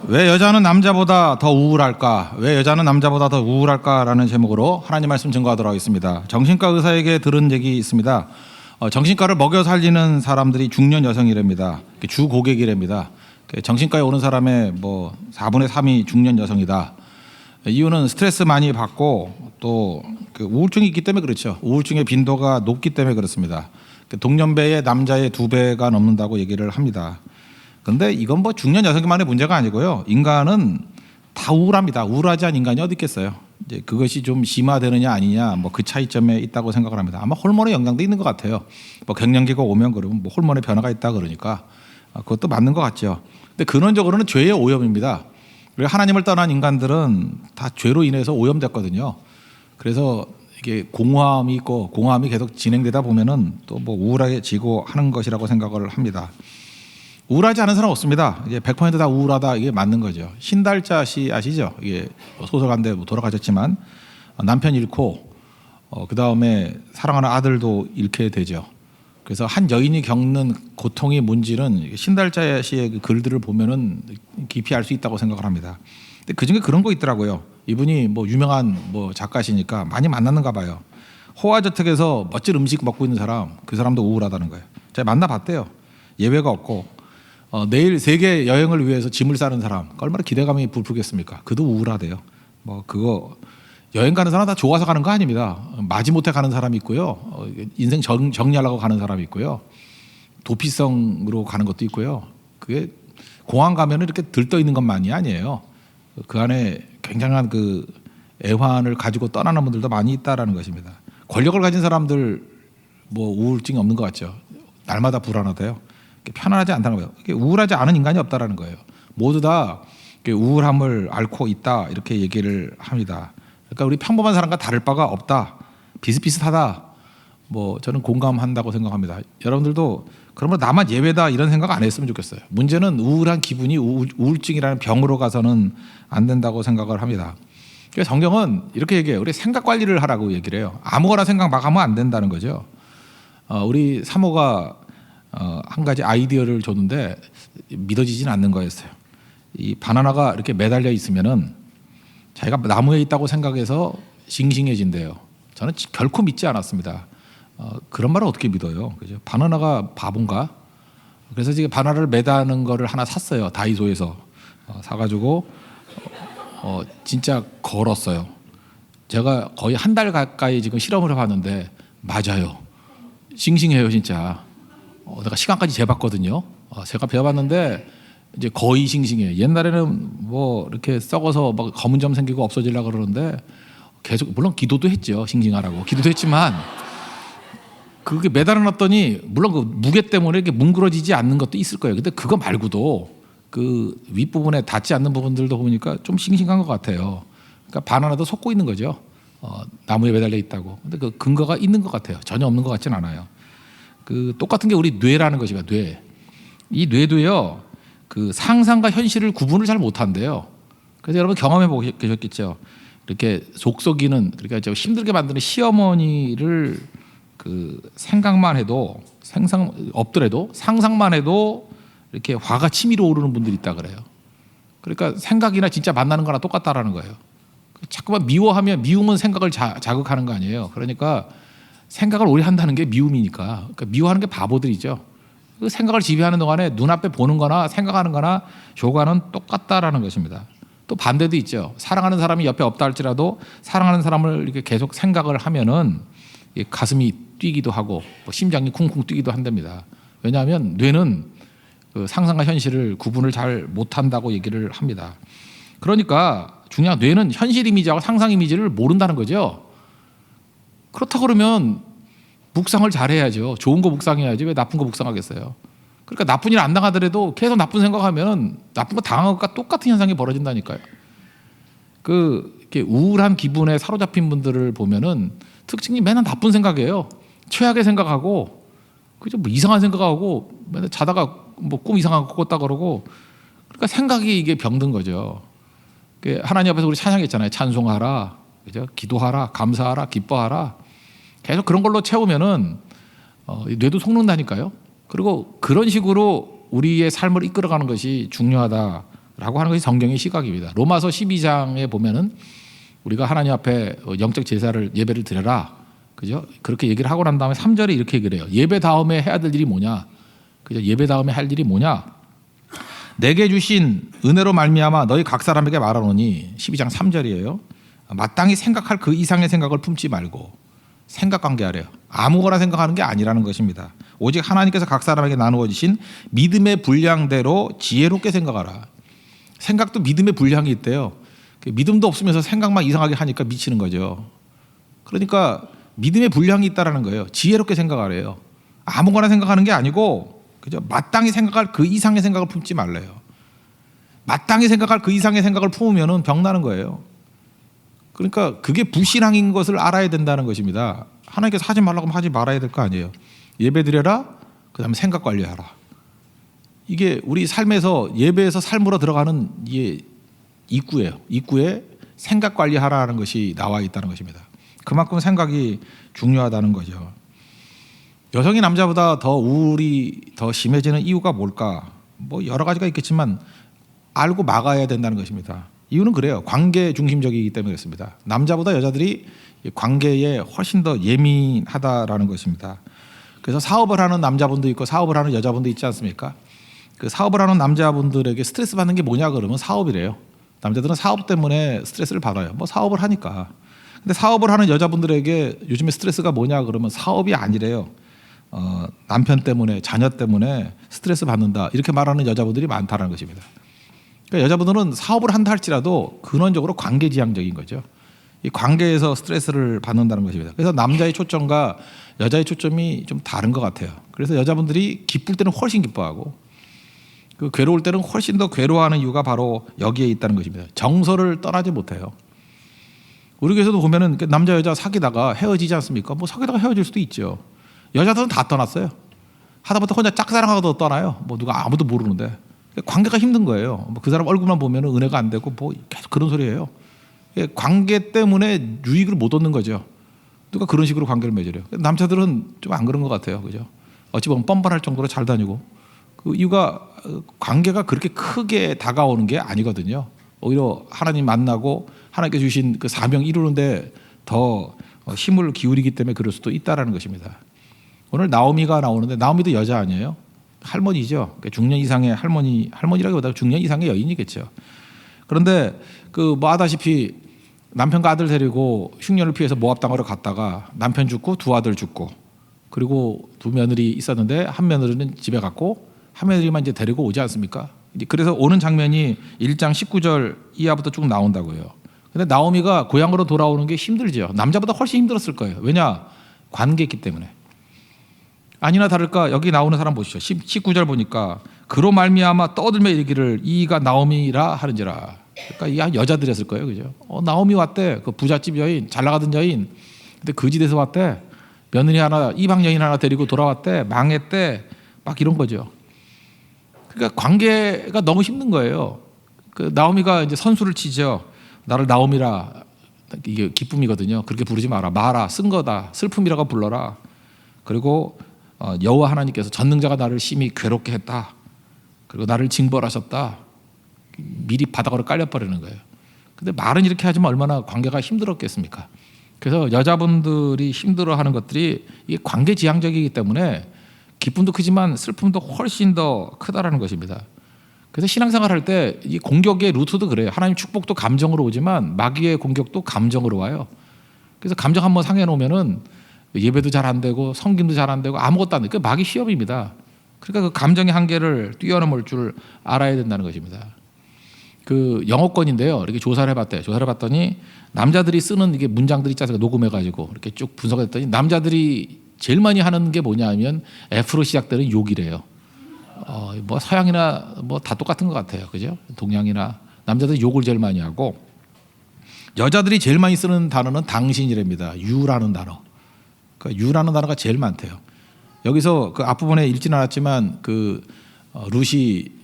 왜 여자는 남자보다 더 우울할까? 왜 여자는 남자보다 더 우울할까라는 제목으로 하나님 말씀 증거하도록 하겠습니다. 정신과 의사에게 들은 얘기 있습니다. 정신과를 먹여 살리는 사람들이 중년 여성이랍니다. 주 고객이랍니다. 정신과에 오는 사람의 4분의 3이 중년 여성이다. 이유는 스트레스 많이 받고 또 우울증이 있기 때문에 그렇죠. 우울증의 빈도가 높기 때문에 그렇습니다. 동년배의 남자의 2배가 넘는다고 얘기를 합니다. 근데 이건 중년 여성만의 문제가 아니고요. 인간은 다 우울합니다. 우울하지 않은 인간이 어디 있겠어요. 이제 그것이 좀 심화되느냐 아니냐 그 차이점에 있다고 생각을 합니다. 아마 호르몬의 영향도 있는 것 같아요. 갱년기가 오면 그러면 호르몬의 변화가 있다 그러니까 그것도 맞는 것 같죠. 근데 근원적으로는 죄의 오염입니다. 그리고 하나님을 떠난 인간들은 다 죄로 인해서 오염됐거든요. 그래서 이게 공허함이 있고 공허함이 계속 진행되다 보면은 또 우울해지고 하는 것이라고 생각을 합니다. 우울하지 않은 사람 없습니다. 이제 100%다 우울하다 이게 맞는 거죠. 신달자 씨 아시죠? 이게 소설가인데 돌아가셨지만 남편 잃고 그 다음에 사랑하는 아들도 잃게 되죠. 그래서 한 여인이 겪는 고통의 문질은 신달자 씨의 그 글들을 보면은 깊이 알 수 있다고 생각을 합니다. 근데 그 중에 그런 거 있더라고요. 이분이 유명한 작가시니까 많이 만났는가 봐요. 호화저택에서 멋진 음식 먹고 있는 사람, 그 사람도 우울하다는 거예요. 제가 만나봤대요. 예외가 없고. 내일 세계 여행을 위해서 짐을 싸는 사람 얼마나 기대감이 부풀겠습니까? 그도 우울하대요. 그거 여행 가는 사람 다 좋아서 가는 거 아닙니다. 마지못해 가는 사람이 있고요. 인생 정리하려고 가는 사람이 있고요. 도피성으로 가는 것도 있고요. 그게 공항 가면 이렇게 들떠 있는 것만이 아니에요. 그 안에 굉장한 그 애환을 가지고 떠나는 분들도 많이 있다라는 것입니다. 권력을 가진 사람들 우울증이 없는 것 같죠. 날마다 불안하대요. 편안하지 않다는 거예요. 우울하지 않은 인간이 없다라는 거예요. 모두 다 우울함을 앓고 있다 이렇게 얘기를 합니다. 그러니까 우리 평범한 사람과 다를 바가 없다. 비슷비슷하다. 저는 공감한다고 생각합니다. 여러분들도 그러면 나만 예외다 이런 생각 안 했으면 좋겠어요. 문제는 우울한 기분이 우울증이라는 병으로 가서는 안 된다고 생각을 합니다. 그래서 성경은 이렇게 얘기해요. 우리 생각 관리를 하라고 얘기를 해요. 아무거나 생각 막 하면 안 된다는 거죠. 우리 사모가 한 가지 아이디어를 줬는데 믿어지진 않는 거였어요. 이 바나나가 이렇게 매달려 있으면은 자기가 나무에 있다고 생각해서 싱싱해진대요. 저는 결코 믿지 않았습니다. 그런 말을 어떻게 믿어요? 그죠? 바나나가 바본가? 그래서 지금 바나나를 매다는 거를 하나 샀어요. 다이소에서 사가지고 진짜 걸었어요. 제가 거의 한 달 가까이 지금 실험을 해봤는데 맞아요. 싱싱해요 진짜. 내가 시간까지 재봤거든요. 제가 배워봤는데 이제 거의 싱싱해요. 옛날에는 이렇게 썩어서 검은 점 생기고 없어지려고 그러는데 계속 물론 기도도 했죠. 싱싱하라고 기도도 했지만 그게 매달아 놨더니 물론 그 무게 때문에 이렇게 뭉그러지지 않는 것도 있을 거예요. 근데 그거 말고도 그 윗부분에 닿지 않는 부분들도 보니까 좀 싱싱한 것 같아요. 그러니까 바나나도 속고 있는 거죠. 나무에 매달려 있다고. 근데 그 근거가 있는 것 같아요. 전혀 없는 것 같진 않아요. 그 똑같은 게 우리 뇌라는 것이가 뇌. 이 뇌도요. 그 상상과 현실을 구분을 잘 못한대요. 그래서 여러분 경험해 보셨겠죠. 이렇게 속썩이는 그러니까 힘들게 만드는 시어머니를 그 생각만 해도 없더라도 상상만 해도 이렇게 화가 치밀어 오르는 분들이 있다 그래요. 그러니까 생각이나 진짜 만나는 거나 똑같다라는 거예요. 자꾸만 미워하면 미움은 생각을 자극하는 거 아니에요. 그러니까 생각을 오래 한다는 게 미움이니까. 그러니까 미워하는 게 바보들이죠. 그 생각을 지배하는 동안에 눈앞에 보는 거나 생각하는 거나 효과는 똑같다라는 것입니다. 또 반대도 있죠. 사랑하는 사람이 옆에 없다 할지라도 사랑하는 사람을 이렇게 계속 생각을 하면은 가슴이 뛰기도 하고 심장이 쿵쿵 뛰기도 한답니다. 왜냐하면 뇌는 그 상상과 현실을 구분을 잘 못한다고 얘기를 합니다. 그러니까 중요한 뇌는 현실 이미지하고 상상 이미지를 모른다는 거죠. 그렇다 그러면 묵상을 잘해야죠. 좋은 거 묵상해야지 왜 나쁜 거 묵상하겠어요. 그러니까 나쁜 일 안 당하더라도 계속 나쁜 생각하면 나쁜 거 당한 것과 똑같은 현상이 벌어진다니까요. 이렇게 우울한 기분에 사로잡힌 분들을 보면은 특징이 맨날 나쁜 생각이에요. 최악의 생각하고 그죠? 이상한 생각하고 맨날 자다가 꿈 이상한 거 꿨다 그러고 그러니까 생각이 이게 병든 거죠. 하나님 앞에서 우리 찬양했잖아요. 찬송하라, 그죠? 기도하라, 감사하라, 기뻐하라. 계속 그런 걸로 채우면은 뇌도 속는다니까요. 그리고 그런 식으로 우리의 삶을 이끌어가는 것이 중요하다 라고 하는 것이 성경의 시각입니다. 로마서 12장에 보면은 우리가 하나님 앞에 영적 제사를 예배를 드려라. 그죠? 그렇게 얘기를 하고 난 다음에 3절에 이렇게 얘기를 해요. 예배 다음에 해야 될 일이 뭐냐? 그죠? 예배 다음에 할 일이 뭐냐? 내게 주신 은혜로 말미암아 너희 각 사람에게 말하노니 12장 3절이에요. 마땅히 생각할 그 이상의 생각을 품지 말고 생각 관계하래요. 아무거나 생각하는 게 아니라는 것입니다. 오직 하나님께서 각 사람에게 나누어 주신 믿음의 분량대로 지혜롭게 생각하라. 생각도 믿음의 분량이 있대요. 믿음도 없으면서 생각만 이상하게 하니까 미치는 거죠. 그러니까 믿음의 분량이 있다라는 거예요. 지혜롭게 생각하래요. 아무거나 생각하는 게 아니고 그죠? 마땅히 생각할 그 이상의 생각을 품지 말래요. 마땅히 생각할 그 이상의 생각을 품으면 병나는 거예요. 그러니까 그게 불신앙인 것을 알아야 된다는 것입니다. 하나님께서 하지 말라고 하면 하지 말아야 될 거 아니에요. 예배드려라, 그 다음에 생각 관리하라. 이게 우리 삶에서 예배에서 삶으로 들어가는 이게 입구예요. 입구에 생각 관리하라는 것이 나와 있다는 것입니다. 그만큼 생각이 중요하다는 거죠. 여성이 남자보다 더 우울이 더 심해지는 이유가 뭘까? 뭐 여러 가지가 있겠지만 알고 막아야 된다는 것입니다. 이유는 그래요. 관계 중심적이기 때문에 그렇습니다. 남자보다 여자들이 관계에 훨씬 더 예민하다라는 것입니다. 그래서 사업을 하는 남자분도 있고 사업을 하는 여자분도 있지 않습니까? 그 사업을 하는 남자분들에게 스트레스 받는 게 뭐냐 그러면 사업이래요. 남자들은 사업 때문에 스트레스를 받아요. 뭐 사업을 하니까. 근데 사업을 하는 여자분들에게 요즘에 스트레스가 뭐냐 그러면 사업이 아니래요. 남편 때문에 자녀 때문에 스트레스 받는다 이렇게 말하는 여자분들이 많다는 것입니다. 그러니까 여자분들은 사업을 한다 할지라도 근원적으로 관계지향적인 거죠. 이 관계에서 스트레스를 받는다는 것입니다. 그래서 남자의 초점과 여자의 초점이 좀 다른 것 같아요. 그래서 여자분들이 기쁠 때는 훨씬 기뻐하고 그 괴로울 때는 훨씬 더 괴로워하는 이유가 바로 여기에 있다는 것입니다. 정서를 떠나지 못해요. 우리 교회에서도 보면은 남자 여자 사귀다가 헤어지지 않습니까? 뭐 사귀다가 헤어질 수도 있죠. 여자들은 다 떠났어요. 하다못해 혼자 짝사랑하고도 떠나요. 뭐 누가 아무도 모르는데 관계가 힘든 거예요. 뭐 그 사람 얼굴만 보면은 은혜가 안 되고 뭐 계속 그런 소리예요. 관계 때문에 유익을 못 얻는 거죠. 누가 그런 식으로 관계를 맺으래요. 남자들은 좀 안 그런 것 같아요. 그죠? 어찌 보면 뻔뻔할 정도로 잘 다니고 그 이유가 관계가 그렇게 크게 다가오는 게 아니거든요. 오히려 하나님 만나고 하나님께 주신 그 사명 이루는데 더 힘을 기울이기 때문에 그럴 수도 있다라는 것입니다. 오늘 나오미가 나오는데 나오미도 여자 아니에요? 할머니죠. 중년 이상의 할머니라기보다 중년 이상의 여인이겠죠. 그런데 그 뭐 아다시피 남편과 아들 데리고 흉년을 피해서 모압 땅으로 갔다가 남편 죽고 두 아들 죽고 그리고 두 며느리 있었는데 한 며느리는 집에 갔고 한 며느리만 이제 데리고 오지 않습니까? 그래서 오는 장면이 1장 19절 이하부터 쭉 나온다고요. 근데 나오미가 고향으로 돌아오는 게 힘들죠. 남자보다 훨씬 힘들었을 거예요. 왜냐? 관계했기 때문에. 아니나 다를까 여기 나오는 사람 보시죠. 19절 보니까 그로 말미암아 떠들며 이르기를 이가 나오미라 하는지라. 그러니까 이 여자들이었을 거예요, 그죠? 나오미 왔대. 그 부잣집 여인, 잘 나가던 여인. 근데 거지대에서 왔대. 며느리 하나, 이방 여인 하나 데리고 돌아왔대. 망했대. 막 이런 거죠. 그러니까 관계가 너무 힘든 거예요. 그 나오미가 이제 선수를 치죠. 나를 나오미라. 이게 기쁨이거든요. 그렇게 부르지 마라. 마라. 쓴 거다. 슬픔이라고 불러라. 그리고 여호와 하나님께서 전능자가 나를 심히 괴롭게 했다. 그리고 나를 징벌하셨다. 미리 바닥으로 깔려버리는 거예요. 근데 말은 이렇게 하지만 얼마나 관계가 힘들었겠습니까? 그래서 여자분들이 힘들어하는 것들이 이게 관계지향적이기 때문에 기쁨도 크지만 슬픔도 훨씬 더 크다라는 것입니다. 그래서 신앙생활 할 때 이 공격의 루트도 그래요. 하나님 축복도 감정으로 오지만 마귀의 공격도 감정으로 와요. 그래서 감정 한번 상해 놓으면은 예배도 잘 안 되고 성김도 잘 안 되고 아무것도 안 되고 마귀 시험입니다. 그러니까 그 감정의 한계를 뛰어넘을 줄 알아야 된다는 것입니다. 그 영어권인데요. 이렇게 조사를 해봤대요. 조사를 해봤더니 남자들이 쓰는 이게 문장들이 있지 않습니까? 녹음해가지고 이렇게 쭉 분석했더니 남자들이 제일 많이 하는 게 뭐냐면 F로 시작되는 욕이래요. 뭐 서양이나 뭐 다 똑같은 것 같아요. 그죠? 동양이나 남자들이 욕을 제일 많이 하고 여자들이 제일 많이 쓰는 단어는 당신이랍니다. you라는 단어. 그러니까 you라는 단어가 제일 많대요. 여기서 그 앞부분에 읽지는 않았지만 그 룻이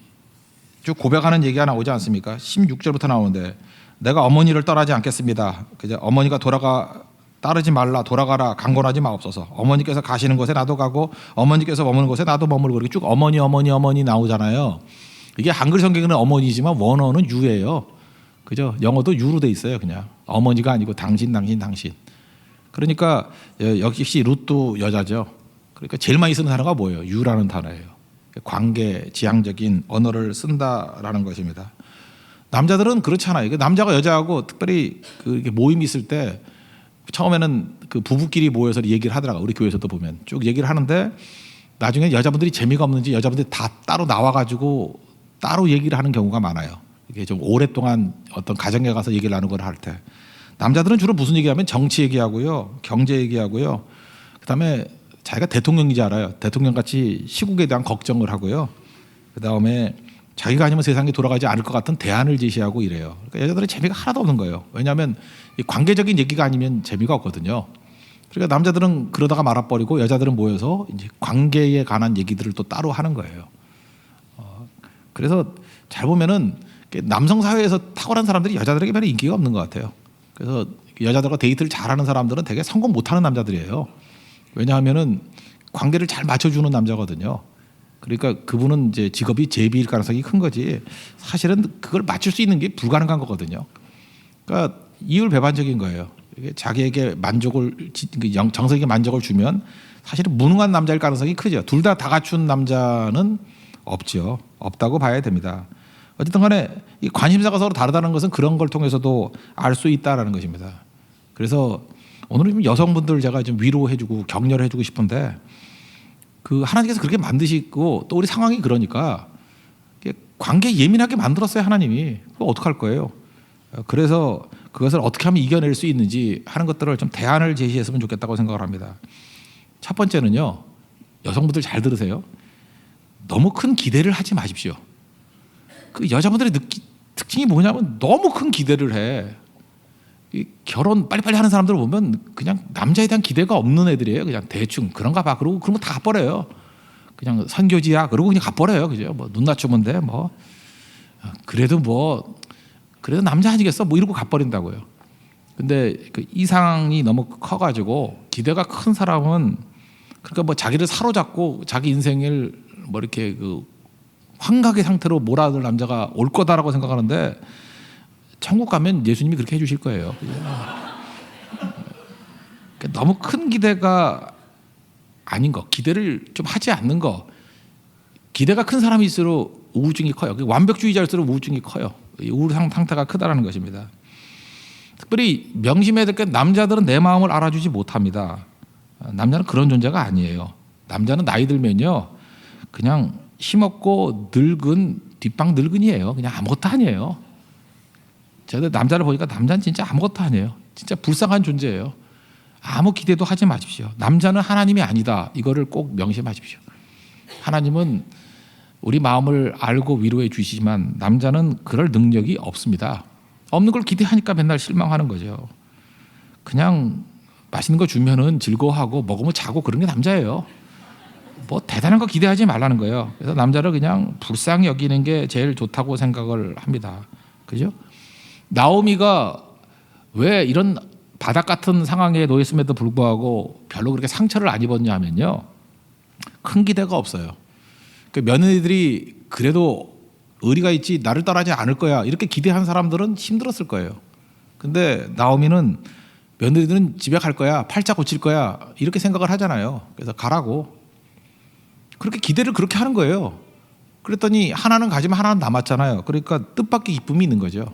쭉 고백하는 얘기가 나오지 않습니까? 16절부터 나오는데 내가 어머니를 떠나지 않겠습니다. 그죠? 어머니가 따르지 말라 돌아가라 강권하지 마옵소서. 어머니께서 가시는 곳에 나도 가고 어머니께서 머무는 곳에 나도 머물고 이렇게 쭉 어머니 나오잖아요. 이게 한글 성경에는 어머니지만 원어는 유예요. 그죠? 영어도 유로 돼 있어요. 그냥 어머니가 아니고 당신. 그러니까 역시 룻도 여자죠. 그러니까 제일 많이 쓰는 단어가 뭐예요? 유라는 단어예요. 관계, 지향적인 언어를 쓴다라는 것입니다. 남자들은 그렇잖아요. 남자가 여자하고 특별히 그 모임이 있을 때 처음에는 그 부부끼리 모여서 얘기를 하더라고요. 우리 교회에서도 보면 쭉 얘기를 하는데 나중에 여자분들이 재미가 없는지 여자분들이 다 따로 나와가지고 따로 얘기를 하는 경우가 많아요. 이게 좀 오랫동안 어떤 가정에 가서 얘기를 나누는 걸 할 때 남자들은 주로 무슨 얘기하면 정치 얘기하고요, 경제 얘기하고요. 그다음에 자기가 대통령인지 알아요. 대통령같이 시국에 대한 걱정을 하고요. 그다음에 자기가 아니면 세상이 돌아가지 않을 것 같은 대안을 제시하고 이래요. 그러니까 여자들은 재미가 하나도 없는 거예요. 왜냐하면 이 관계적인 얘기가 아니면 재미가 없거든요. 그러니까 남자들은 그러다가 말아버리고 여자들은 모여서 이제 관계에 관한 얘기들을 또 따로 하는 거예요. 그래서 잘 보면은 남성 사회에서 탁월한 사람들이 여자들에게 별로 인기가 없는 것 같아요. 그래서 여자들과 데이트를 잘하는 사람들은 되게 성공 못하는 남자들이에요. 왜냐하면은 관계를 잘 맞춰주는 남자거든요. 그러니까 그분은 이제 직업이 제비일 가능성이 큰 거지. 사실은 그걸 맞출 수 있는 게 불가능한 거거든요. 그러니까 이율배반적인 거예요. 이게 자기에게 만족을 정서에게 만족을 주면 사실은 무능한 남자일 가능성이 크죠. 둘 다 갖춘 남자는 없죠. 없다고 봐야 됩니다. 어쨌든 간에 이 관심사가 서로 다르다는 것은 그런 걸 통해서도 알 수 있다라는 것입니다. 그래서 오늘은 여성분들 제가 좀 위로해주고 격려해주고 싶은데 그 하나님께서 그렇게 만드시고 또 우리 상황이 그러니까 관계 예민하게 만들었어요. 하나님이. 그거 어떡할 거예요. 그래서 그것을 어떻게 하면 이겨낼 수 있는지 하는 것들을 좀 대안을 제시했으면 좋겠다고 생각을 합니다. 첫 번째는요. 여성분들 잘 들으세요. 너무 큰 기대를 하지 마십시오. 그 여자분들의 특징이 뭐냐면 너무 큰 기대를 해. 이 결혼 빨리빨리 하는 사람들을 보면 그냥 남자에 대한 기대가 없는 애들이에요. 그냥 대충 그런가 봐. 그러고 그런 거 다 갚버려요. 그냥 선교지야. 그러고 그냥 갚버려요. 그죠? 뭐 눈 낮추면 돼. 뭐 그래도 남자 아니겠어? 뭐 이러고 갚버린다고요. 근데 그 이상이 너무 커가지고 기대가 큰 사람은 그러니까 뭐 자기를 사로잡고 자기 인생을 뭐 이렇게 그 환각의 상태로 몰아들 남자가 올 거다라고 생각하는데 천국 가면 예수님이 그렇게 해주실 거예요. 너무 큰 기대가 아닌 거, 기대를 좀 하지 않는 거. 기대가 큰 사람일수록 우울증이 커요. 완벽주의자일수록 우울증이 커요. 우울 상태가 크다라는 것입니다. 특별히 명심해야 될 게 남자들은 내 마음을 알아주지 못합니다. 남자는 그런 존재가 아니에요. 남자는 나이 들면요, 그냥 힘없고 늙은 뒷방 늙은이에요. 그냥 아무것도 아니에요. 제가 남자를 보니까 남자는 진짜 아무것도 아니에요. 진짜 불쌍한 존재예요. 아무 기대도 하지 마십시오. 남자는 하나님이 아니다. 이거를 꼭 명심하십시오. 하나님은 우리 마음을 알고 위로해 주시지만 남자는 그럴 능력이 없습니다. 없는 걸 기대하니까 맨날 실망하는 거죠. 그냥 맛있는 거 주면은 즐거워하고 먹으면 자고 그런 게 남자예요. 뭐 대단한 거 기대하지 말라는 거예요. 그래서 남자를 그냥 불쌍히 여기는 게 제일 좋다고 생각을 합니다. 그죠? 나오미가 왜 이런 바닥 같은 상황에 놓였음에도 불구하고 별로 그렇게 상처를 안 입었냐 하면요, 큰 기대가 없어요. 그 며느리들이 그래도 의리가 있지 나를 떠나지 않을 거야 이렇게 기대한 사람들은 힘들었을 거예요. 근데 나오미는 며느리들은 집에 갈 거야, 팔자 고칠 거야 이렇게 생각을 하잖아요. 그래서 가라고 그렇게 기대를 그렇게 하는 거예요. 그랬더니 하나는 가지만 하나는 남았잖아요. 그러니까 뜻밖의 기쁨이 있는 거죠.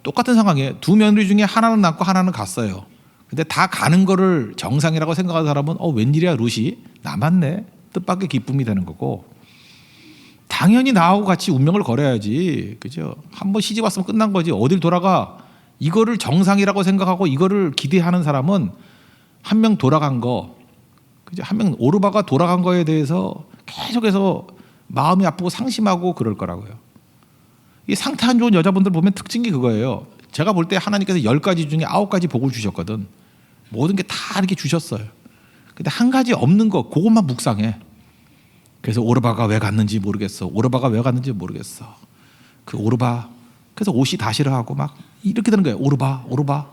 똑같은 상황에 두 며느리 중에 하나는 남고 하나는 갔어요. 근데 다 가는 거를 정상이라고 생각하는 사람은 웬일이야 룻이 남았네. 뜻밖의 기쁨이 되는 거고, 당연히 나하고 같이 운명을 걸어야지. 그죠? 한번 시집 왔으면 끝난 거지. 어딜 돌아가. 이거를 정상이라고 생각하고 이거를 기대하는 사람은 한 명 돌아간 거, 그죠? 한 명 오르바가 돌아간 거에 대해서 계속해서 마음이 아프고 상심하고 그럴 거라고요. 이 상태 안 좋은 여자분들 보면 특징이 그거예요. 제가 볼 때 하나님께서 10가지 중에 9가지 복을 주셨거든. 모든 게 다 이렇게 주셨어요. 근데 한 가지 없는 거, 그것만 묵상해. 그래서 오르바가 왜 갔는지 모르겠어. 오르바가 왜 갔는지 모르겠어. 그 오르바. 그래서 옷이 다 싫어하고 막 이렇게 되는 거예요. 오르바, 오르바.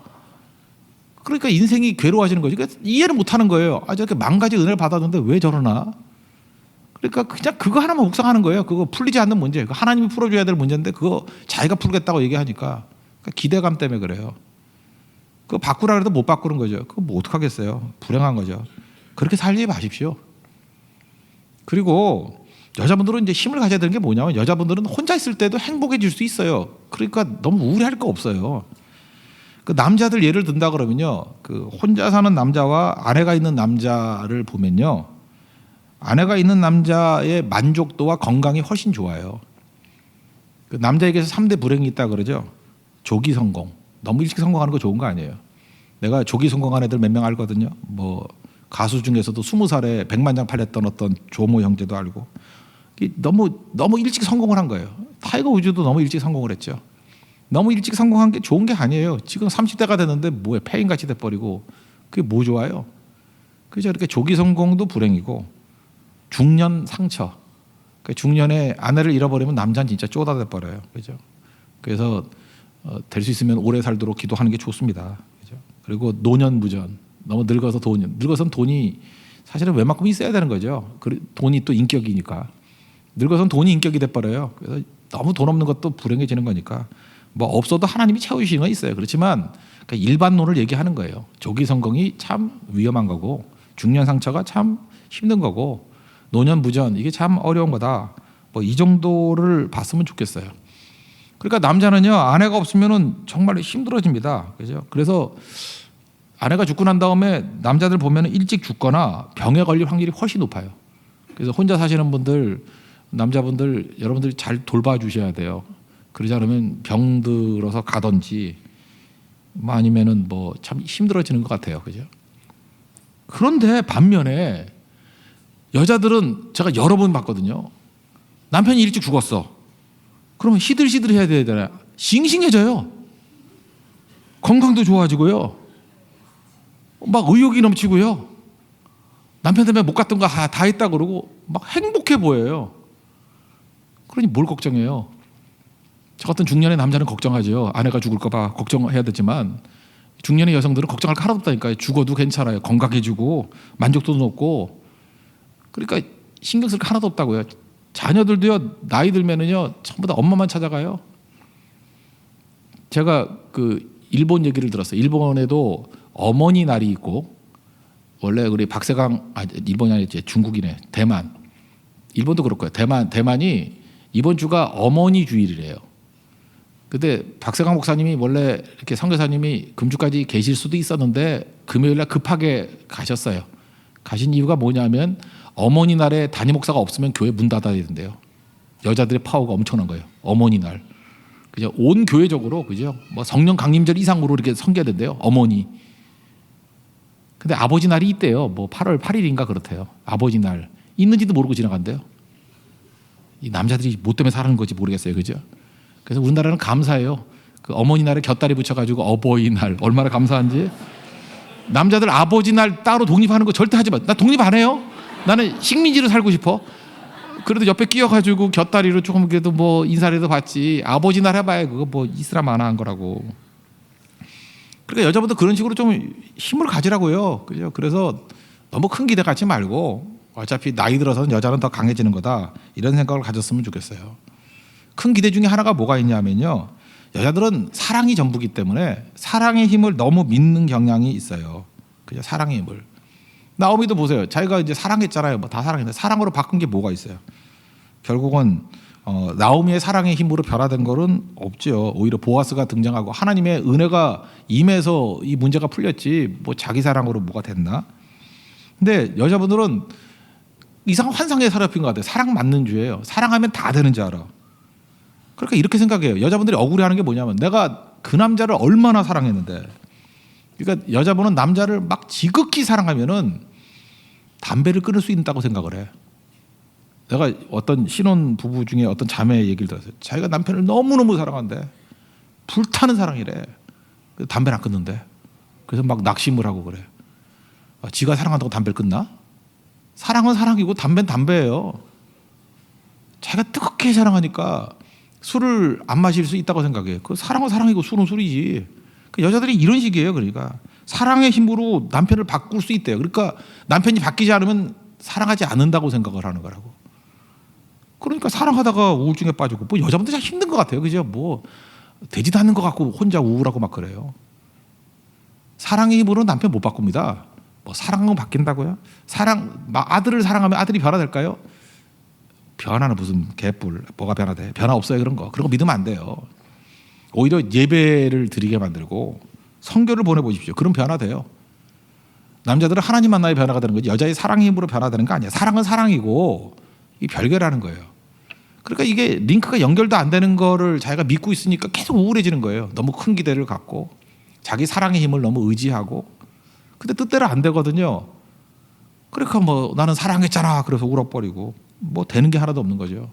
그러니까 인생이 괴로워지는 거지. 그러니까 이해를 못 하는 거예요. 저렇게 만 가지 은혜를 받았는데 왜 저러나? 그러니까 그냥 그거 하나만 묵상하는 거예요. 그거 풀리지 않는 문제. 그거 하나님이 풀어줘야 될 문제인데 그거 자기가 풀겠다고 얘기하니까 그러니까 기대감 때문에 그래요. 그거 바꾸라 그래도 못 바꾸는 거죠. 그거 뭐 어떡하겠어요. 불행한 거죠. 그렇게 살지 마십시오. 그리고 여자분들은 이제 힘을 가져야 되는 게 뭐냐면 여자분들은 혼자 있을 때도 행복해질 수 있어요. 그러니까 너무 우울해할 거 없어요. 그 남자들 예를 든다 그러면요, 그 혼자 사는 남자와 아내가 있는 남자를 보면요, 아내가 있는 남자의 만족도와 건강이 훨씬 좋아요. 그 남자에게서 3대 불행이 있다 그러죠. 조기 성공. 너무 일찍 성공하는 거 좋은 거 아니에요. 내가 조기 성공한 애들 몇 명 알거든요. 뭐 가수 중에서도 20살에 100만 장 팔렸던 어떤 조모 형제도 알고. 너무 일찍 성공을 한 거예요. 타이거 우즈도 너무 일찍 성공을 했죠. 너무 일찍 성공한 게 좋은 게 아니에요. 지금 30대가 됐는데 뭐에 폐인같이 돼버리고 그게 뭐 좋아요. 그죠? 이렇게 조기 성공도 불행이고 중년 상처. 그러니까 중년에 아내를 잃어버리면 남자는 진짜 쪼다 돼버려요. 그죠? 그래서 될 수 있으면 오래 살도록 기도하는 게 좋습니다. 그죠? 그리고 노년무전. 너무 늙어서는 돈이 사실은 웬만큼 있어야 되는 거죠. 돈이 또 인격이니까. 늙어서는 돈이 인격이 돼버려요. 그래서 너무 돈 없는 것도 불행해지는 거니까. 뭐 없어도 하나님이 채우시는 건 있어요. 그렇지만 일반론을 얘기하는 거예요. 조기 성공이 참 위험한 거고 중년 상처가 참 힘든 거고 노년 무전 이게 참 어려운 거다. 뭐 이 정도를 봤으면 좋겠어요. 그러니까 남자는요, 아내가 없으면은 정말 힘들어집니다. 그죠? 그래서 아내가 죽고 난 다음에 남자들 보면은 일찍 죽거나 병에 걸릴 확률이 훨씬 높아요. 그래서 혼자 사시는 분들, 남자분들 여러분들이 잘 돌봐주셔야 돼요. 그러지 않으면 병 들어서 가든지 뭐 아니면은 뭐 참 힘들어지는 것 같아요. 그죠? 그런데 반면에 여자들은 제가 여러 번 봤거든요. 남편이 일찍 죽었어. 그러면 시들시들 해야 되잖아요. 싱싱해져요. 건강도 좋아지고요. 막 의욕이 넘치고요. 남편 때문에 못 갔던 거 다 했다 그러고 막 행복해 보여요. 그러니 뭘 걱정해요. 저 같은 중년의 남자는 걱정하죠. 아내가 죽을까 봐 걱정해야 되지만 중년의 여성들은 걱정할 거 하나도 없다니까요. 죽어도 괜찮아요. 건강해지고 만족도도 높고 그러니까 신경 쓸 거 하나도 없다고요. 자녀들도요, 나이 들면은요 전부 다 엄마만 찾아가요. 제가 그 일본 얘기를 들었어요. 일본에도 어머니 날이 있고 원래 우리 박세강 일본이 아니지 중국이네. 대만. 일본도 그럴 거예요. 대만이 이번 주가 어머니 주일이래요. 근데 박세강 목사님이 원래 이렇게 선교사님이 금주까지 계실 수도 있었는데 금요일날 급하게 가셨어요. 가신 이유가 뭐냐면 어머니 날에 담임 목사가 없으면 교회 문 닫아야 된대요. 여자들의 파워가 엄청난 거예요. 어머니 날. 그죠? 온 교회적으로 그죠? 뭐 성령 강림절 이상으로 이렇게 섬겨야 된대요. 어머니. 근데 아버지 날이 있대요. 뭐 8월 8일인가 그렇대요. 아버지 날. 있는지도 모르고 지나간대요. 이 남자들이 뭐 때문에 사는 건지 모르겠어요. 그죠? 그래서 우리나라는 감사해요. 그 어머니 날에 곁다리 붙여가지고 어버이날 얼마나 감사한지. 남자들 아버지 날 따로 독립하는 거 절대 하지 마. 나 독립 안 해요. 나는 식민지로 살고 싶어. 그래도 옆에 끼어가지고 곁다리로 조금 그래도 뭐 인사라도 받지. 아버지 날 해봐야 그거 뭐 이스라 만화한 거라고. 그러니까 여자분도 그런 식으로 좀 힘을 가지라고요. 그죠? 그래서 너무 큰 기대 갖지 말고 어차피 나이 들어서는 여자는 더 강해지는 거다. 이런 생각을 가졌으면 좋겠어요. 큰 기대 중에 하나가 뭐가 있냐면요. 여자들은 사랑이 전부기 때문에 사랑의 힘을 너무 믿는 경향이 있어요. 그죠? 사랑의 힘을. 나오미도 보세요. 자기가 이제 사랑했잖아요. 뭐 다 사랑했는데 사랑으로 바꾼 게 뭐가 있어요? 결국은 나오미의 사랑의 힘으로 변화된 거는 없죠. 오히려 보아스가 등장하고 하나님의 은혜가 임해서 이 문제가 풀렸지 뭐 자기 사랑으로 뭐가 됐나? 근데 여자분들은 이상한 환상에 사로잡힌 것 같아요. 사랑 맞는 주예요. 사랑하면 다 되는 줄 알아. 그러니까 이렇게 생각해요. 여자분들이 억울해하는 게 뭐냐면 내가 그 남자를 얼마나 사랑했는데. 그러니까 여자분은 남자를 막 지극히 사랑하면은 담배를 끊을 수 있다고 생각을 해. 내가 어떤 신혼 부부 중에 어떤 자매 얘기를 들었어요. 자기가 남편을 너무너무 사랑한대. 불타는 사랑이래. 담배를 안 끊는데. 그래서 막 낙심을 하고 그래. 지가 사랑한다고 담배를 끊나? 사랑은 사랑이고 담배는 담배예요. 자기가 뜨겁게 사랑하니까 술을 안 마실 수 있다고 생각해. 그 사랑은 사랑이고 술은 술이지. 여자들이 이런 식이에요. 그러니까 사랑의 힘으로 남편을 바꿀 수 있대요. 그러니까 남편이 바뀌지 않으면 사랑하지 않는다고 생각을 하는 거라고. 그러니까 사랑하다가 우울증에 빠지고 뭐 여자분들 참 힘든 것 같아요. 그죠? 뭐 되지도 않는 것 같고 혼자 우울하고 막 그래요. 사랑의 힘으로 남편 못 바꿉니다. 뭐 사랑은 바뀐다고요? 아들을 사랑하면 아들이 변화될까요? 변화는 무슨 개뿔. 뭐가 변화돼? 변화 없어요. 그런 거 믿으면 안 돼요. 오히려 예배를 드리게 만들고 성교를 보내보십시오. 그럼 변화돼요. 남자들은 하나님 만나야 변화가 되는 거지 여자의 사랑의 힘으로 변화되는 거 아니야. 사랑은 사랑이고 이 별개라는 거예요. 그러니까 이게 링크가 연결도 안 되는 거를 자기가 믿고 있으니까 계속 우울해지는 거예요. 너무 큰 기대를 갖고 자기 사랑의 힘을 너무 의지하고 근데 뜻대로 안 되거든요. 그러니까 뭐 나는 사랑했잖아 그래서 울어버리고 뭐 되는 게 하나도 없는 거죠.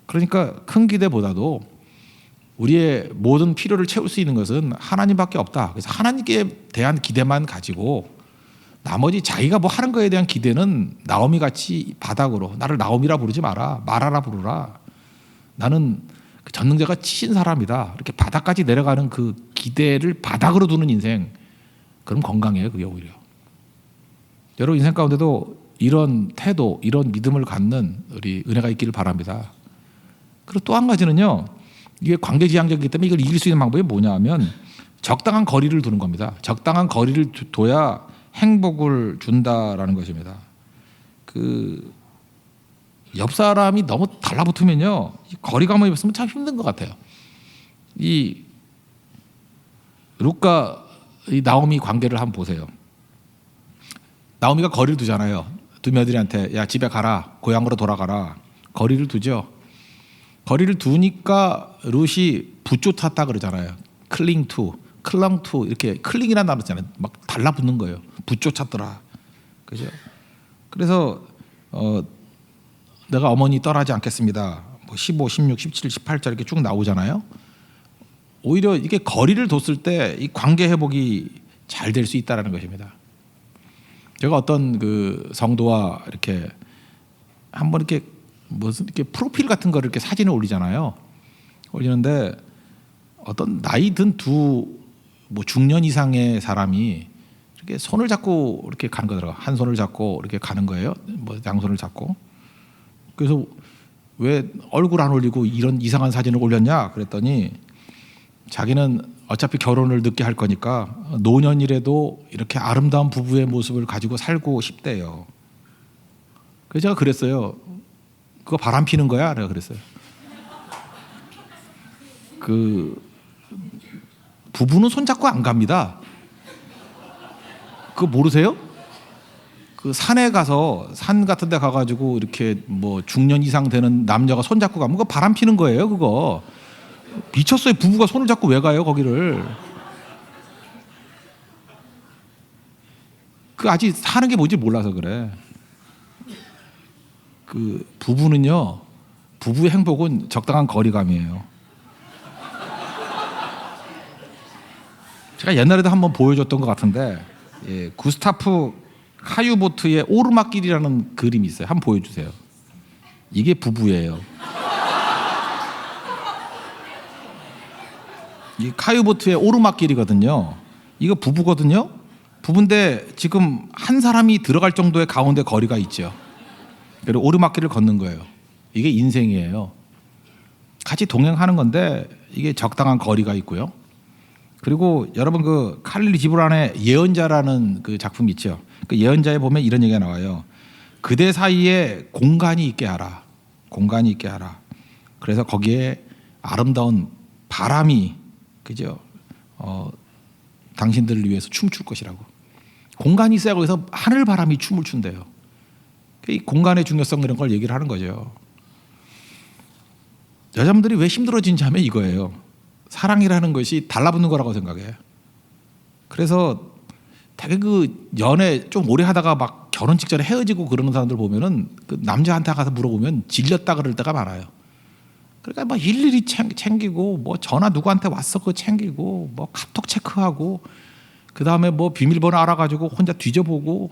그러니까 큰 기대보다도 우리의 모든 필요를 채울 수 있는 것은 하나님밖에 없다. 그래서 하나님께 대한 기대만 가지고 나머지 자기가 뭐 하는 거에 대한 기대는 나오미 같이 바닥으로 나를 나오미라 부르지 마라. 말하라 부르라. 나는 그 전능자가 치신 사람이다. 이렇게 바닥까지 내려가는 그 기대를 바닥으로 두는 인생 그럼 건강해요. 그게 오히려. 여러분 인생 가운데도 이런 태도 이런 믿음을 갖는 우리 은혜가 있기를 바랍니다. 그리고 또 한 가지는요. 이게 관계지향적이기 때문에 이걸 이길 수 있는 방법이 뭐냐 하면 적당한 거리를 두는 겁니다. 적당한 거리를 둬야 행복을 준다라는 것입니다. 그 옆 사람이 너무 달라붙으면요. 거리감이 없으면 참 힘든 것 같아요. 이 룻과 이 나오미 관계를 한번 보세요. 나오미가 거리를 두잖아요. 두 며느리한테 야 집에 가라. 고향으로 돌아가라. 거리를 두죠. 거리를 두니까 룻이 붙쫓았다 그러잖아요. 클링 투 이렇게 클링이라는 단어 있잖아요. 막 달라붙는 거예요. 붙쫓았더라. 그죠? 그래서 내가 어머니 떠나지 않겠습니다. 뭐 15, 16, 17, 18절 이렇게 쭉 나오잖아요. 오히려 이게 거리를 뒀을 때 이 관계 회복이 잘 될 수 있다라는 것입니다. 제가 어떤 그 성도와 이렇게 한번 이렇게 무슨 이렇게 프로필 같은 거를 이렇게 사진을 올리잖아요. 올리는데 어떤 나이 든 두 뭐 중년 이상의 사람이 이렇게 손을 잡고 이렇게 가는 거더라고요. 한 손을 잡고 이렇게 가는 거예요. 뭐 양손을 잡고. 그래서 왜 얼굴 안 올리고 이런 이상한 사진을 올렸냐 그랬더니 자기는 어차피 결혼을 늦게 할 거니까 노년이라도 이렇게 아름다운 부부의 모습을 가지고 살고 싶대요. 그래서 제가 그랬어요. 그거 바람 피는 거야? 내가 그랬어요. 그 부부는 손잡고 안 갑니다. 그거 모르세요? 그 산에 가서 산 같은 데 가가지고 이렇게 뭐 중년 이상 되는 남녀가 손잡고 가면 그거 바람 피는 거예요. 그거 미쳤어요. 부부가 손을 잡고 왜 가요 거기를? 그 아직 사는 게 뭔지 몰라서 그래. 그 부부는요. 부부의 행복은 적당한 거리감이에요. 제가 옛날에도 한번 보여줬던 것 같은데 구스타프 카유보트의 오르막길이라는 그림이 있어요. 한번 보여주세요. 이게 부부예요. 이 카유보트의 오르막길이거든요. 이거 부부거든요. 부부인데 지금 한 사람이 들어갈 정도의 가운데 거리가 있죠. 그리고 오르막길을 걷는 거예요. 이게 인생이에요. 같이 동행하는 건데 이게 적당한 거리가 있고요. 그리고 여러분 그 칼릴 지브란의 예언자라는 그 작품 있죠. 그 예언자에 보면 이런 얘기가 나와요. 그대 사이에 공간이 있게 하라. 공간이 있게 하라. 그래서 거기에 아름다운 바람이 그죠? 당신들을 위해서 춤출 것이라고. 공간이 있어야 거기서 하늘 바람이 춤을 춘대요. 이 공간의 중요성 이런 걸 얘기를 하는 거죠. 여자분들이 왜 힘들어진지 하면 이거예요. 사랑이라는 것이 달라붙는 거라고 생각해. 그래서 되게 그 연애 좀 오래 하다가 막 결혼 직전에 헤어지고 그러는 사람들 보면은 그 남자한테 가서 물어보면 질렸다 그럴 때가 많아요. 그러니까 막 일일이 챙기고 뭐 전화 누구한테 왔어 그거 챙기고 뭐 카톡 체크하고 그 다음에 뭐 비밀번호 알아가지고 혼자 뒤져보고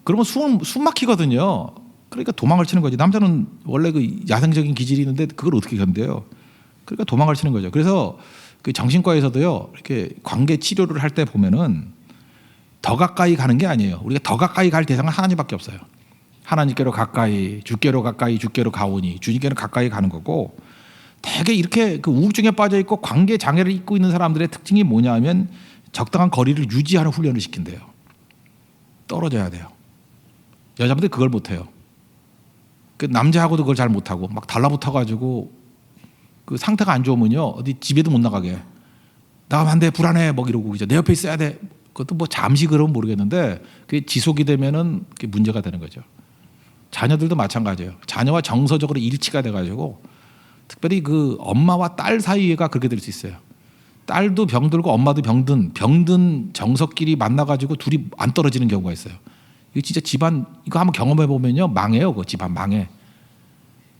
그러면 숨 막히거든요. 그러니까 도망을 치는 거지. 남자는 원래 그 야생적인 기질이 있는데 그걸 어떻게 견뎌요? 그러니까 도망을 치는 거죠. 그래서 그 정신과에서도요 이렇게 관계 치료를 할 때 보면은 더 가까이 가는 게 아니에요. 우리가 더 가까이 갈 대상은 하나님밖에 없어요. 하나님께로 가까이, 주께로 가까이, 주께로 가오니, 주님께는 가까이 가는 거고, 되게 이렇게 그 우울증에 빠져 있고 관계 장애를 입고 있는 사람들의 특징이 뭐냐면 적당한 거리를 유지하는 훈련을 시킨대요. 떨어져야 돼요. 여자분들 그걸 못해요. 그 남자하고도 그걸 잘 못하고 막 달라붙어가지고 그 상태가 안 좋으면요 어디 집에도 못 나가게. 나가면 안 돼, 불안해, 뭐 이러고 그죠. 내 옆에 있어야 돼. 그것도 뭐 잠시 그러면 모르겠는데 그게 지속이 되면은 그게 문제가 되는 거죠. 자녀들도 마찬가지예요. 자녀와 정서적으로 일치가 돼가지고 특별히 그 엄마와 딸 사이가 그렇게 될 수 있어요. 딸도 병들고 엄마도 병든 정서끼리 만나가지고 둘이 안 떨어지는 경우가 있어요. 이거 진짜 집안 이거 한번 경험해 보면요 망해요. 그 집안 망해.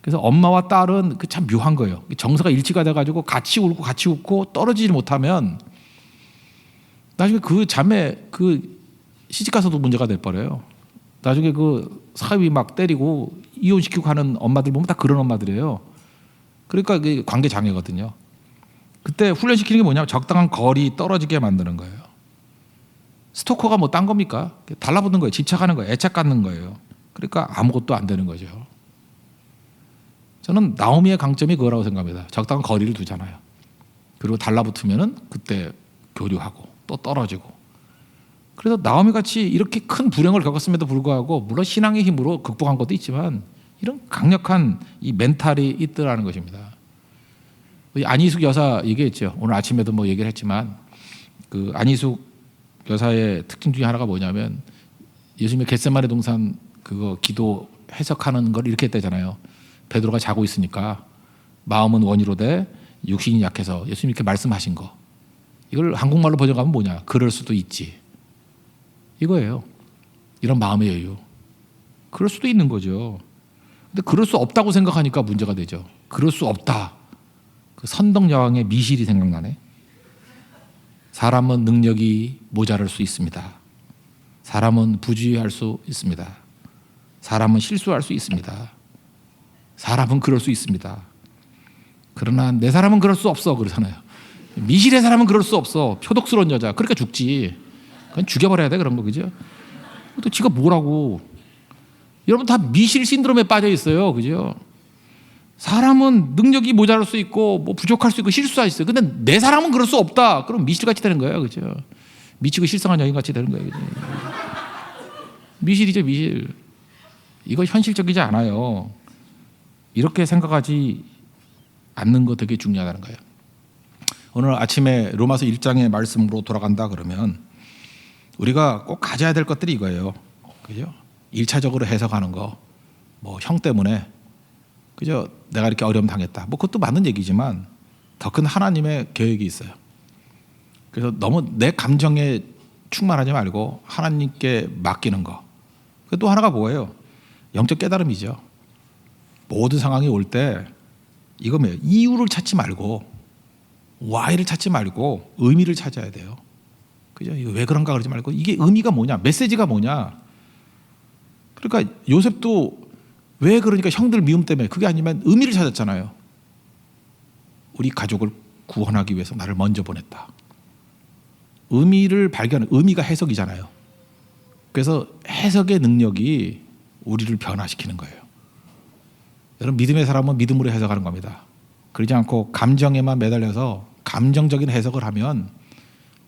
그래서 엄마와 딸은 그 참 묘한 거예요. 정서가 일치가 돼가지고 같이 울고 같이 웃고 떨어지지 못하면 나중에 그 자매 그 시집 가서도 문제가 될 뻔해요. 나중에 그 사위 막 때리고 이혼시키고 하는 엄마들 보면 다 그런 엄마들이에요. 그러니까 그 관계 장애거든요. 그때 훈련시키는 게 뭐냐면 적당한 거리 떨어지게 만드는 거예요. 스토커가 뭐 딴 겁니까? 달라붙는 거예요. 집착하는 거예요. 애착 갖는 거예요. 그러니까 아무것도 안 되는 거죠. 저는 나오미의 강점이 그거라고 생각합니다. 적당한 거리를 두잖아요. 그리고 달라붙으면은 그때 교류하고 또 떨어지고. 그래서 나오미 같이 이렇게 큰 불행을 겪었음에도 불구하고 물론 신앙의 힘으로 극복한 것도 있지만 이런 강력한 이 멘탈이 있더라는 것입니다. 안희숙 여사 얘기했죠. 오늘 아침에도 뭐 얘기를 했지만 그 안희숙 여사의 특징 중에 하나가 뭐냐면 예수님의 겟세마네 동산 그거 기도 해석하는 걸 이렇게 했다잖아요. 베드로가 자고 있으니까 마음은 원이로되 육신이 약해서 예수님이 이렇게 말씀하신 거. 이걸 한국말로 번역하면 뭐냐? 그럴 수도 있지. 이거예요. 이런 마음의 여유. 그럴 수도 있는 거죠. 근데 그럴 수 없다고 생각하니까 문제가 되죠. 그럴 수 없다. 그 선덕여왕의 미실이 생각나네. 사람은 능력이 모자랄 수 있습니다. 사람은 부주의할 수 있습니다. 사람은 실수할 수 있습니다. 사람은 그럴 수 있습니다. 그러나 내 사람은 그럴 수 없어 그러잖아요. 미실의 사람은 그럴 수 없어. 표독스러운 여자. 그러니까 죽지. 그건 죽여버려야 돼 그런 거 그죠? 또 지가 뭐라고. 여러분 다 미실 신드롬에 빠져 있어요. 그죠? 사람은 능력이 모자랄 수 있고 뭐 부족할 수 있고 실수할 수 있어요. 근데 내 사람은 그럴 수 없다. 그럼 미실같이 되는 거예요. 그죠? 미치고 실성한 여인같이 되는 거예요. 그죠? 미실이죠 미실. 이거 현실적이지 않아요. 이렇게 생각하지 않는 거 되게 중요하다는 거예요. 오늘 아침에 로마서 1장의 말씀으로 돌아간다 그러면 우리가 꼭 가져야 될 것들이 이거예요. 그죠? 1차적으로 해석하는 거. 뭐 형 때문에 그죠? 내가 이렇게 어려움 당했다. 뭐 그것도 맞는 얘기지만 더 큰 하나님의 계획이 있어요. 그래서 너무 내 감정에 충만하지 말고 하나님께 맡기는 거. 또 하나가 뭐예요? 영적 깨달음이죠. 모든 상황이 올 때 이거 뭐예요? 이유를 찾지 말고 why를 찾지 말고 의미를 찾아야 돼요. 그죠? 이거 왜 그런가 그러지 말고 이게 의미가 뭐냐? 메시지가 뭐냐? 그러니까 요셉도 왜 그러니까 형들 미움 때문에 그게 아니면 의미를 찾았잖아요. 우리 가족을 구원하기 위해서 나를 먼저 보냈다. 의미를 발견하는 의미가 해석이잖아요. 그래서 해석의 능력이 우리를 변화시키는 거예요. 여러분 믿음의 사람은 믿음으로 해석하는 겁니다. 그러지 않고 감정에만 매달려서 감정적인 해석을 하면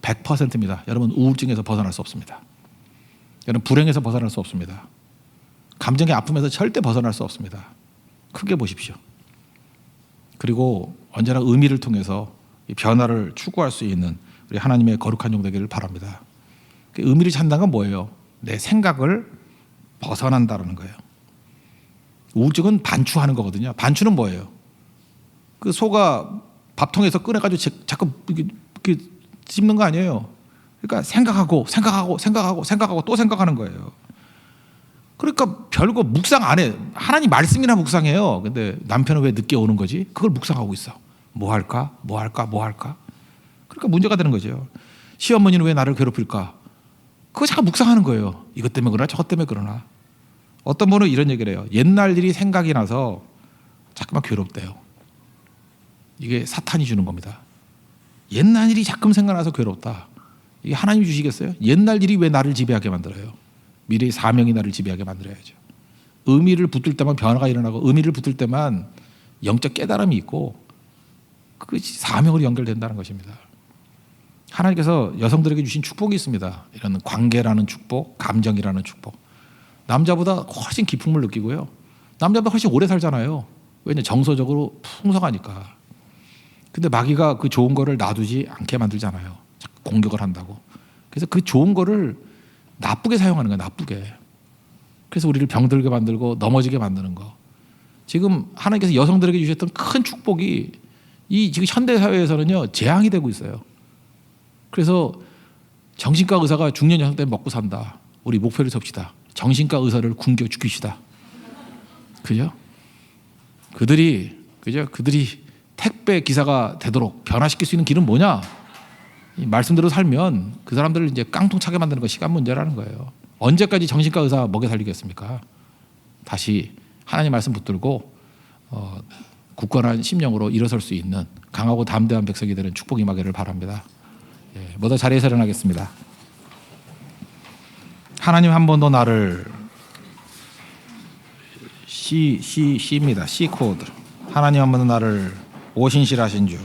100%입니다. 여러분 우울증에서 벗어날 수 없습니다. 여러분 불행에서 벗어날 수 없습니다. 감정의 아픔에서 절대 벗어날 수 없습니다. 크게 보십시오. 그리고 언제나 의미를 통해서 이 변화를 추구할 수 있는 우리 하나님의 거룩한 종 되기를 바랍니다. 그 의미를 찾는다는 건 뭐예요? 내 생각을 벗어난다는 거예요. 우울증은 반추하는 거거든요. 반추는 뭐예요? 그 소가 밥통에서 꺼내가지고 자꾸 이렇게 씹는 거 아니에요. 그러니까 생각하고 또 생각하는 거예요. 그러니까 별거 묵상 안 해. 하나님 말씀이나 묵상해요. 근데 남편은 왜 늦게 오는 거지? 그걸 묵상하고 있어. 뭐 할까? 그러니까 문제가 되는 거죠. 시어머니는 왜 나를 괴롭힐까? 그거 잠깐 묵상하는 거예요. 이것 때문에 그러나 저것 때문에 그러나. 어떤 분은 이런 얘기를 해요. 옛날 일이 생각이 나서 자꾸만 괴롭대요. 이게 사탄이 주는 겁니다. 옛날 일이 자꾸 생각나서 괴롭다. 이게 하나님이 주시겠어요? 옛날 일이 왜 나를 지배하게 만들어요? 미래의 사명이 나를 지배하게 만들어야죠. 의미를 붙들 때만 변화가 일어나고 의미를 붙들 때만 영적 깨달음이 있고 그것이 사명으로 연결된다는 것입니다. 하나님께서 여성들에게 주신 축복이 있습니다. 이런 관계라는 축복, 감정이라는 축복. 남자보다 훨씬 깊음을 느끼고요. 남자보다 훨씬 오래 살잖아요. 왜냐 정서적으로 풍성하니까. 근데 마귀가 그 좋은 거를 놔두지 않게 만들잖아요. 자꾸 공격을 한다고. 그래서 그 좋은 거를 나쁘게 사용하는 거예요. 나쁘게. 그래서 우리를 병들게 만들고 넘어지게 만드는 거. 지금 하나님께서 여성들에게 주셨던 큰 축복이 이 지금 현대 사회에서는요 재앙이 되고 있어요. 그래서 정신과 의사가 중년 여성 때문에 먹고 산다. 우리 목표를 세웁시다. 정신과 의사를 굶겨 죽이시다. 그죠? 그들이 택배 기사가 되도록 변화시킬 수 있는 길은 뭐냐? 이 말씀대로 살면 그 사람들을 이제 깡통 차게 만드는 거 시간 문제라는 거예요. 언제까지 정신과 의사 먹여 살리겠습니까? 다시 하나님 말씀 붙들고 굳건한 심령으로 일어설 수 있는 강하고 담대한 백성이 되는 축복이 임하기를 바랍니다. 예, 모두 자리에서 일어나겠습니다. 하나님 한 번도 나를 C입니다. C 코드. 하나님 한 번도 나를 오신실하신 주.